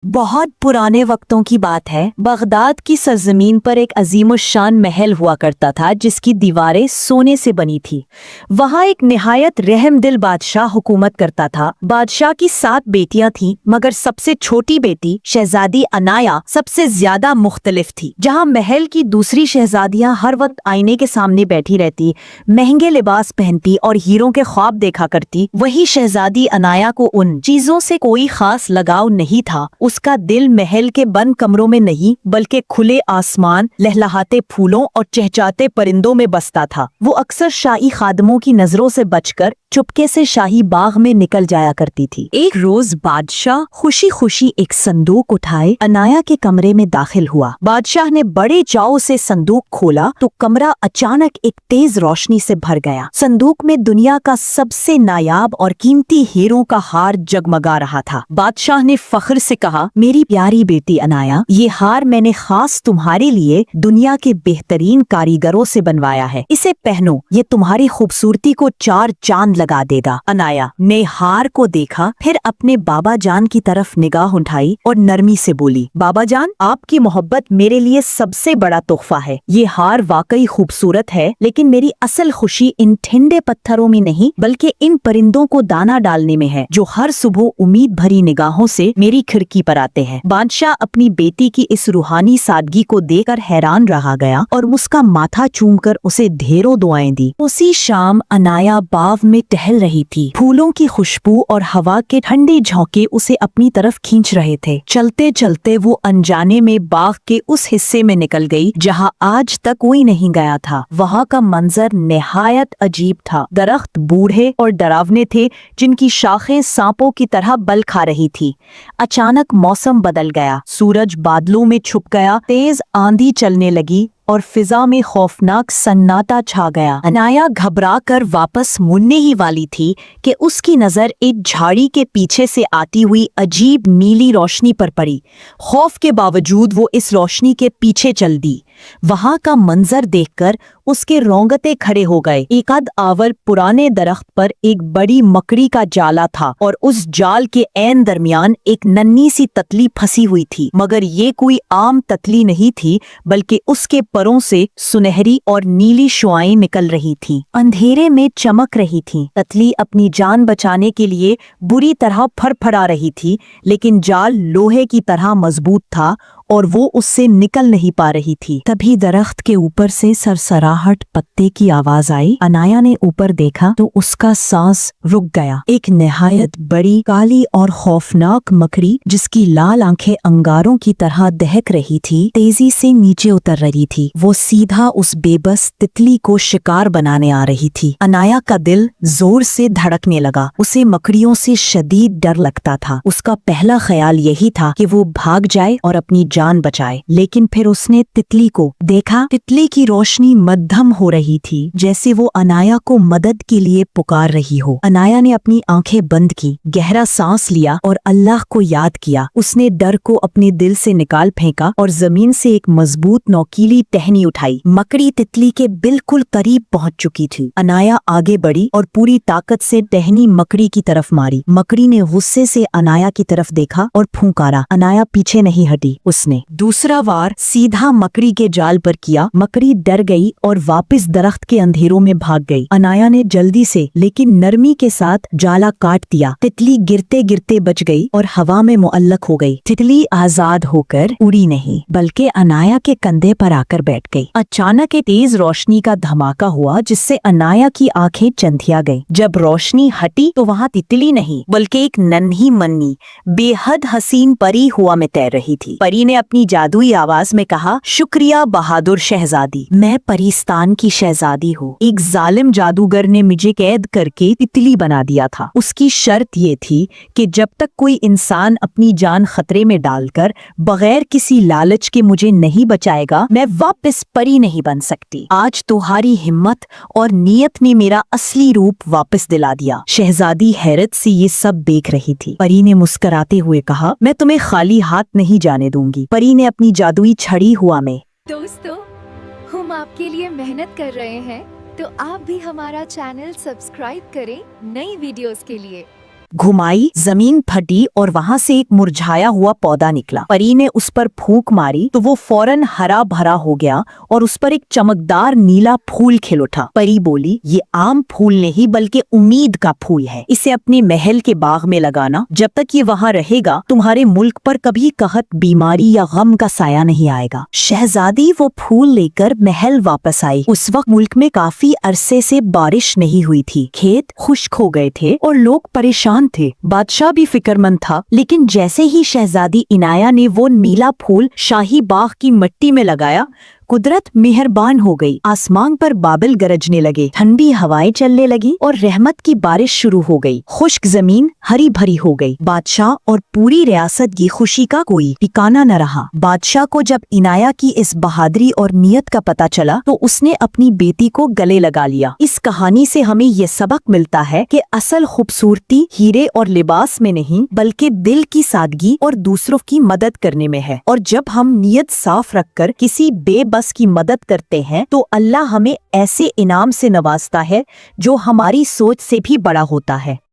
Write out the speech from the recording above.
बहुत पुराने वक्तों की बात है। बगदाद की सरजमीन पर एक अजीमुशान महल हुआ करता था जिसकी दीवारें सोने से बनी थी। वहाँ एक निहायत रहमदिल बादशाह हुकूमत करता था। बादशाह की 7 बेटियां थीं, मगर सबसे छोटी बेटी शहजादी अनाया सबसे ज्यादा मुख्तलिफ थी। जहाँ महल की दूसरी शहजादियां हर वक्त आईने के सामने बैठी रहती, महंगे लिबास पहनती और हीरों के ख्वाब देखा करती, वही शहजादी अनाया को उन चीजों से कोई खास लगाव नहीं था। उसका दिल महल के बंद कमरों में नहीं बल्कि खुले आसमान, लहलहाते फूलों और चहचहाते परिंदों में बसता था। वो अक्सर शाही खादमों की नजरों से बचकर चुपके से शाही बाग में निकल जाया करती थी। एक रोज बादशाह खुशी खुशी एक संदूक उठाए अनाया के कमरे में दाखिल हुआ। बादशाह ने बड़े चाव से संदूक खोला तो कमरा अचानक एक तेज रोशनी से भर गया। संदूक में दुनिया का सबसे नायाब और कीमती हीरों का हार जगमगा रहा था। बादशाह ने फख्र से कहा, मेरी प्यारी बेटी अनाया, ये हार मैंने खास तुम्हारे लिए दुनिया के बेहतरीन कारीगरों से बनवाया है। इसे पहनो, ये तुम्हारी खूबसूरती को 4 चांद लगा देगा। अनाया ने हार को देखा, फिर अपने बाबा जान की तरफ निगाह उठाई और नरमी से बोली, बाबा जान, आपकी मोहब्बत मेरे लिए सबसे बड़ा तोहफा है। ये हार वाकई खूबसूरत है, लेकिन मेरी असल खुशी इन ठंडे पत्थरों में नहीं बल्कि इन परिंदों को दाना डालने में है जो हर सुबह उम्मीद भरी निगाहों से मेरी खिड़की पर आते हैं। बादशाह अपनी बेटी की इस रूहानी सादगी को देखकर हैरान रहा गया और उसका माथा चूमकर उसे ढेरों दुआएं दी। उसी शाम अनाया बाग में टहल रही थी। फूलों की खुशबू और हवा के ठंडे झोंके उसे अपनी तरफ खींच रहे थे। चलते चलते वो अनजाने में बाग के उस हिस्से में निकल गई जहाँ आज तक कोई नहीं गया था। वहाँ का मंजर निहायत अजीब था। दरख्त बूढ़े और डरावने थे जिनकी शाखें सांपों की तरह बल खा रही थी। अचानक मौसम बदल गया, सूरज बादलों में छुप गया, तेज आंधी चलने लगी और फिजा में खौफनाक सन्नाटा छा गया। अनाया घबरा कर वापस मुड़ने ही वाली थी कि उसकी नजर एक झाड़ी के पीछे से आती हुई अजीब नीली रोशनी पर पड़ी। खौफ के बावजूद वो इस रोशनी के पीछे चल दी। वहां का मंजर देखकर उसके रोंगटे खड़े हो गए। एक कद आवर पुराने दरख्त पर एक बड़ी मकड़ी का जाला था और उस जाल के ऐन दरमियान एक नन्ही सी ततली फंसी हुई थी। मगर ये कोई आम ततली नहीं थी बल्कि उसके परों से सुनहरी और नीली शुआएं निकल रही थीं, अंधेरे में चमक रही थीं। ततली अपनी जान बचाने के लिए बुरी तरह फड़फड़ा रही थी, लेकिन जाल लोहे की तरह मजबूत था और वो उससे निकल नहीं पा रही थी। तभी दरख्त के ऊपर से सरसराहट पत्ते की आवाज आई। अनाया ने ऊपर देखा तो उसका सांस रुक गया। एक निहायत बड़ी, काली और खौफनाक मकड़ी जिसकी लाल आंखें अंगारों की तरह दहक रही थी, तेजी से नीचे उतर रही थी। वो सीधा उस बेबस तितली को शिकार बनाने आ रही थी। अनाया का दिल जोर से धड़कने लगा। उसे मकड़ियों से शदीद डर लगता था। उसका पहला ख्याल यही था कि वो भाग जाए और अपनी जान बचाए, लेकिन फिर उसने तितली को देखा। तितली की रोशनी मध्यम हो रही थी, जैसे वो अनाया को मदद के लिए पुकार रही हो। अनाया ने अपनी आंखें बंद की, गहरा सांस लिया और अल्लाह को याद किया। उसने डर को अपने दिल से निकाल फेंका और जमीन से एक मजबूत नोकीली टहनी उठाई। मकड़ी तितली के बिल्कुल करीब पहुंच चुकी थी। अनाया आगे बढ़ी और पूरी ताकत से टहनी मकड़ी की तरफ मारी। मकड़ी ने गुस्से से अनाया की तरफ देखा और फूंकारा। अनाया पीछे नहीं हटी। उसने दूसरा वार सीधा मकड़ी के जाल पर किया। मकड़ी डर गई और वापस दरख्त के अंधेरों में भाग गई। अनाया ने जल्दी से लेकिन नरमी के साथ जाला काट दिया। तितली गिरते गिरते बच गई और हवा में मुअल्लक हो गई। तितली आजाद होकर उड़ी नहीं बल्कि अनाया के कंधे पर आकर बैठ गई। अचानक एक तेज रोशनी का धमाका हुआ जिससे अनाया की आंखें चंधिया गईं। जब रोशनी हटी तो वहाँ तितली नहीं बल्कि एक नन्ही मन्नी बेहद हसीन परी हुआ में तैर रही थी। परी ने अपनी जादुई आवाज में कहा, शुक्रिया बहादुर शहजादी, मैं परिस्तान की शहजादी हूँ। एक जालिम जादूगर ने मुझे कैद करके तितली बना दिया था। उसकी शर्त ये थी कि जब तक कोई इंसान अपनी जान खतरे में डालकर बगैर किसी लालच के मुझे नहीं बचाएगा, मैं वापस परी नहीं बन सकती। आज तुम्हारी हिम्मत और नियत ने मेरा असली रूप वापस दिला दिया। शहजादी हैरत से ये सब देख रही थी। परी ने मुस्कुराते हुए कहा, मैं तुम्हें खाली हाथ नहीं जाने दूंगी। परी ने अपनी जादुई छड़ी हुआ में, दोस्तों, हम आपके लिए मेहनत कर रहे हैं, तो आप भी हमारा चैनल सब्सक्राइब करें नई वीडियोस के लिए। घुमाई, जमीन फटी और वहाँ से एक मुरझाया हुआ पौधा निकला। परी ने उस पर फूंक मारी तो वो फौरन हरा भरा हो गया और उस पर एक चमकदार नीला फूल खिल उठा। परी बोली, ये आम फूल नहीं बल्कि उम्मीद का फूल है। इसे अपने महल के बाग में लगाना। जब तक ये वहाँ रहेगा तुम्हारे मुल्क पर कभी कहत, बीमारी या गम का साया नहीं आएगा। शहजादी वो फूल लेकर महल वापस आई। उस वक्त मुल्क में काफी अरसे से बारिश नहीं हुई थी। खेत खुश्क हो गए थे और लोग परेशान थे। बादशाह भी फिक्रमंद था, लेकिन जैसे ही शहजादी इनाया ने वो नीला फूल शाही बाग की मिट्टी में लगाया, कुदरत मेहरबान हो गई। आसमान पर बादल गरजने लगे, ठंडी हवाएं चलने लगी और रहमत की बारिश शुरू हो गई। खुश्क जमीन हरी भरी हो गई। बादशाह और पूरी रियासत की खुशी का कोई ठिकाना न रहा। बादशाह को जब इनाया की इस बहादुरी और नियत का पता चला तो उसने अपनी बेटी को गले लगा लिया। इस कहानी से हमें ये सबक मिलता है कि असल खूबसूरती हीरे और लिबास में नहीं बल्कि दिल की सादगी और दूसरों की मदद करने में है। और जब हम नियत साफ रखकर किसी बेबस की मदद करते हैं तो अल्लाह हमें ऐसे इनाम से नवाजता है जो हमारी सोच से भी बड़ा होता है।